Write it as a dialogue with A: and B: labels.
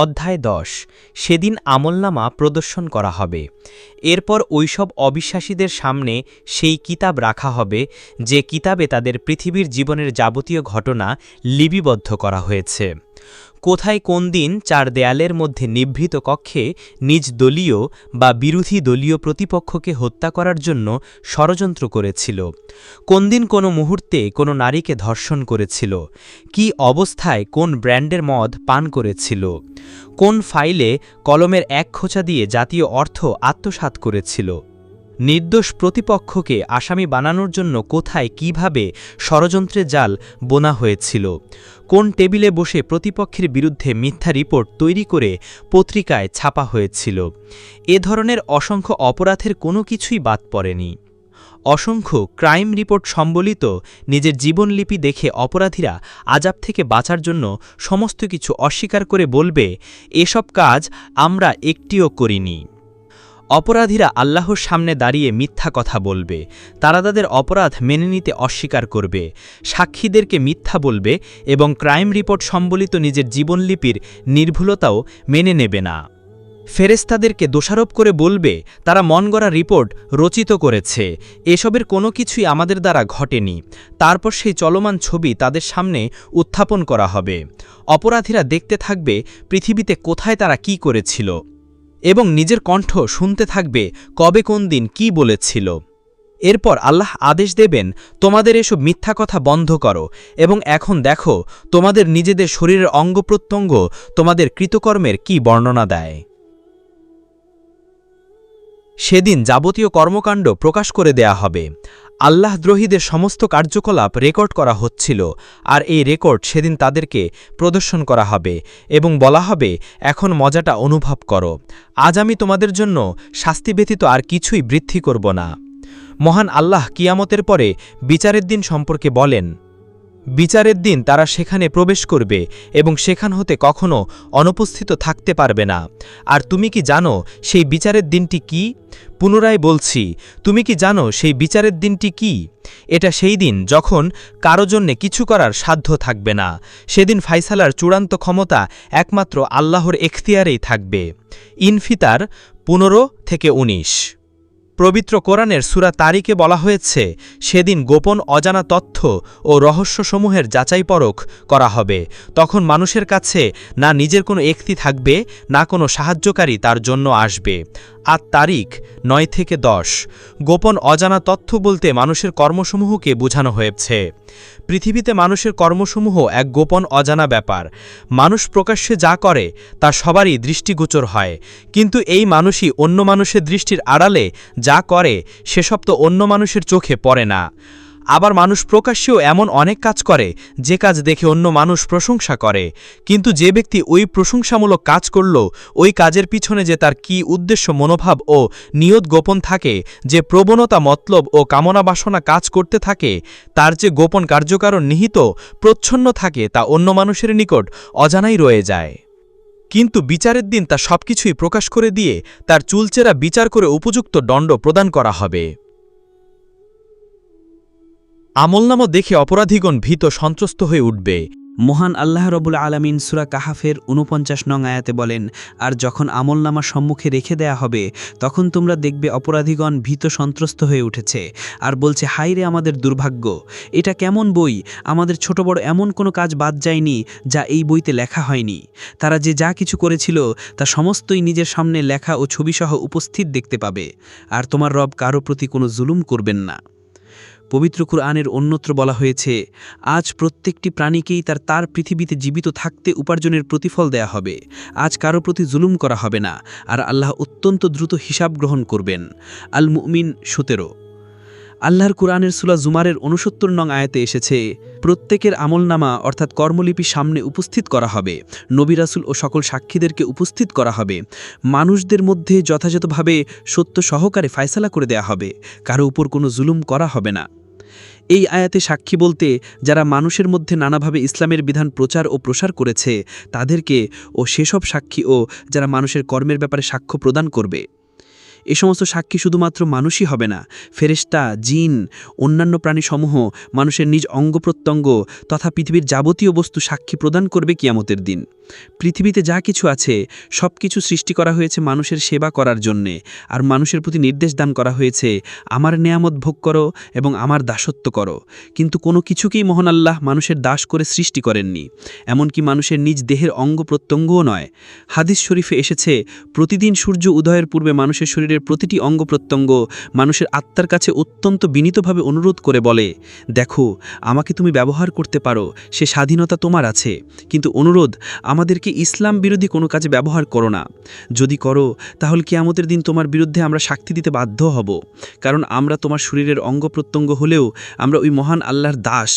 A: অধ্যায় ১০ সেদিন আমলনামা প্রদর্শন করা হবে। এরপর ওইসব অবিশ্বাসীদের সামনে সেই কিতাব রাখা হবে যে কিতাবে তাদের পৃথিবীর জীবনের যাবতীয় ঘটনা লিপিবদ্ধ করা হয়েছে। কোথায় কোন দিন চার দেয়ালের মধ্যে নিভৃত কক্ষে নিজ দলীয় বা বিরোধী দলীয় প্রতিপক্ষকে হত্যা করার জন্য ষড়যন্ত্র করেছিল, কোন দিন কোনো মুহূর্তে কোনো নারীকে ধর্ষণ করেছিল, কি অবস্থায় কোন ব্র্যান্ডের মদ পান করেছিল, কোন ফাইলে কলমের এক খোঁচা দিয়ে জাতীয় অর্থ আত্মসাৎ করেছিল, নির্দোষ প্রতিপক্ষকে আসামি বানানোর জন্য কোথায় কিভাবে ষড়যন্ত্রের জাল বোনা হয়েছিল, কোন টেবিলে বসে প্রতিপক্ষের বিরুদ্ধে মিথ্যা রিপোর্ট তৈরি করে পত্রিকায় ছাপা হয়েছিল। এ ধরনের অসংখ্য অপরাধের কোনো কিছুই বাদ পড়েনি। অসংখ্য ক্রাইম রিপোর্ট সম্বলিত নিজের জীবনলিপি দেখে অপরাধীরা আযাব থেকে বাঁচার জন্য সমস্ত কিছু অস্বীকার করে বলবে, এসব কাজ আমরা একটিও করিনি। অপরাধীরা আল্লাহর সামনে দাঁড়িয়ে মিথ্যা কথা বলবে, তারা তাদের অপরাধ মেনে নিতে অস্বীকার করবে, সাক্ষীদেরকে মিথ্যা বলবে এবং ক্রাইম রিপোর্ট সম্বলিত নিজের জীবনলিপির নির্ভুলতাও মেনে নেবে না। ফেরেশতাদেরকে দোষারোপ করে বলবে তারা মনগড়া রিপোর্ট রচিত করেছে, এসবের কোনো কিছুই আমাদের দ্বারা ঘটেনি। তারপর সেই চলমান ছবি তাদের সামনে উত্থাপন করা হবে। অপরাধীরা দেখতে থাকবে পৃথিবীতে কোথায় তারা কি করেছিল এবং নিজের কণ্ঠ শুনতে থাকবে কবে কোন দিন কি বলেছিল। এরপর আল্লাহ আদেশ দেবেন, তোমাদের এসব মিথ্যা কথা বন্ধ করো এবং এখন দেখো তোমাদের নিজেদের শরীরের অঙ্গপ্রত্যঙ্গ তোমাদের কৃতকর্মের কি বর্ণনা দেয়। সেদিন যাবতীয় কর্মকাণ্ড প্রকাশ করে দেয়া হবে। আল্লাহদ্রোহীদের সমস্ত কার্যকলাপ রেকর্ড করা হচ্ছিল, আর এই রেকর্ড সেদিন তাদেরকে প্রদর্শন করা হবে এবং বলা হবে, এখন মজাটা অনুভব করো, আজ আমি তোমাদের জন্য শাস্তি ব্যতীত আর কিছুই বৃদ্ধি করব না। মহান আল্লাহ কিয়ামতের পরে বিচারের দিন সম্পর্কে বলেন, বিচারের দিন তারা সেখানে প্রবেশ করবে এবং সেখান হতে কখনো অনুপস্থিত থাকতে পারবে না। আর তুমি কি জানো সেই বিচারের দিনটি কি? পুনরায় বলছি, তুমি কি জানো সেই বিচারের দিনটি কি? এটা সেই দিন যখন কারো জন্যে কিছু করার সাধ্য থাকবে না। সেদিন ফাইসালার চূড়ান্ত ক্ষমতা একমাত্র আল্লাহর এখতিয়ারেই থাকবে। ইনফিতার 15-19। পবিত্র কোরআনের সূরা তারিকে বলা হয়েছে, সেদিন গোপন অজানা তথ্য ও রহস্যসমূহের যাচাই পরখ করা হবে। তখন মানুষের কাছে না নিজের কোনো এখতি থাকবে, না কোনো সাহায্যকারী তার জন্য আসবে। আর তারিখ 9-10। গোপন অজানা তথ্য বলতে মানুষের কর্মসমূহকে বোঝানো হয়েছে। পৃথিবীতে মানুষের কর্মসমূহ এক গোপন অজানা ব্যাপার। মানুষ প্রকাশ্যে যা করে তা সবারই দৃষ্টিগোচর হয়, কিন্তু এই মানুষই অন্য মানুষের দৃষ্টির আড়ালে যা করে সেসব তো অন্য মানুষের চোখে পড়ে না। আবার মানুষ প্রকাশ্যেও এমন অনেক কাজ করে যে কাজ দেখে অন্য মানুষ প্রশংসা করে, কিন্তু যে ব্যক্তি ওই প্রশংসামূলক কাজ করল, ওই কাজের পিছনে যে তার কি উদ্দেশ্য, মনোভাব ও নিয়ত গোপন থাকে, যে প্রবণতা, মতলব ও কামনা বাসনা কাজ করতে থাকে, তার যে গোপন কার্যকারণ নিহিত প্রচ্ছন্ন থাকে, তা অন্য মানুষের নিকট অজানাই রয়ে যায়। কিন্তু বিচারের দিন তা সবকিছুই প্রকাশ করে দিয়ে তার চুলচেরা বিচার করে উপযুক্ত দণ্ড প্রদান করা হবে। আমলনামা দেখে অপরাধীগণ ভীত সন্ত্রস্ত হয়ে উঠবে।
B: মহান আল্লাহ রবুল আলামিন সূরা কাহাফের ৪৯ নং আয়াতে বলেন, আর যখন আমলনামা সম্মুখে রেখে দেয়া হবে, তখন তোমরা দেখবে অপরাধীগণ ভীত সন্ত্রস্ত হয়ে উঠেছে আর বলছে, হায় রে আমাদের দুর্ভাগ্য, এটা কেমন বই, আমাদের ছোট বড় এমন কোনো কাজ বাদ যায়নি যা এই বইতে লেখা হয়নি। তারা যে যা কিছু করেছিল তা সমস্তই নিজের সামনে লেখা ও ছবিসহ উপস্থিত দেখতে পাবে, আর তোমার রব কারো প্রতি কোনো জুলুম করবেন না। পবিত্র কুরআনের অন্যত্র বলা হয়েছে, আজ প্রত্যেকটি প্রাণীকেই তার পৃথিবীতে জীবিত থাকতে উপার্জনের প্রতিফল দেয়া হবে। আজ কারো প্রতি জুলুম করা হবে না, আর আল্লাহ অত্যন্ত দ্রুত হিসাব গ্রহণ করবেন। আল মুমিন 17। আল্লাহর কুরআনের সূরা জুমারের ৬৯ নং আয়াতে এসেছে, প্রত্যেকের আমলনামা অর্থাৎ কর্মলিপি সামনে উপস্থিত করা হবে, নবী রাসূল ও সকল সাক্ষীদেরকে উপস্থিত করা হবে, মানুষদের মধ্যে যথাযথভাবে সত্য সহকারে ফায়সালা করে দেয়া হবে, কারো উপর কোনো জুলুম করা হবে না। এই আয়াতে সাক্ষী বলতে যারা মানুষের মধ্যে নানাভাবে ইসলামের বিধান প্রচার ও প্রসার করেছে তাদেরকে, ও সেসব সাক্ষী ও যারা মানুষের কর্মের ব্যাপারে সাক্ষ্য প্রদান করবে। এ সমস্ত সাক্ষী শুধুমাত্র মানুষই হবে না, ফেরেশতা, জিন, অন্যান্য প্রাণীসমূহ, মানুষের নিজ অঙ্গপ্রত্যঙ্গ তথা পৃথিবীর যাবতীয় বস্তু সাক্ষী প্রদান করবে কিয়ামতের দিন। পৃথিবীতে যা কিছু আছে সব কিছু সৃষ্টি করা হয়েছে মানুষের সেবা করার জন্যে, আর মানুষের প্রতি নির্দেশ দান করা হয়েছে আমার নেয়ামত ভোগ করো এবং আমার দাসত্ব করো। কিন্তু কোনো কিছুকেই মহান আল্লাহ মানুষের দাস করে সৃষ্টি করেননি, এমনকি মানুষের নিজ দেহের অঙ্গ প্রত্যঙ্গও নয়। হাদিস শরীফে এসেছে, প্রতিদিন সূর্য উদয়ের পূর্বে মানুষের শরীরের প্রতিটি অঙ্গ প্রত্যঙ্গ মানুষের আত্মার কাছে অত্যন্ত বিনীতভাবে অনুরোধ করে বলে, দেখো আমাকে তুমি ব্যবহার করতে পারো, সে স্বাধীনতা তোমার আছে, কিন্তু অনুরোধ, আমাদেরকে ইসলাম বিরোধী কোনো কাজে ব্যবহার করো না। যদি করো তাহলে কিয়ামতের দিন তোমার বিরুদ্ধে আমরা সাক্ষী দিতে বাধ্য হব, কারণ আমরা তোমার শরীরের অঙ্গ প্রত্যঙ্গ হলেও আমরা ওই মহান আল্লাহর দাস।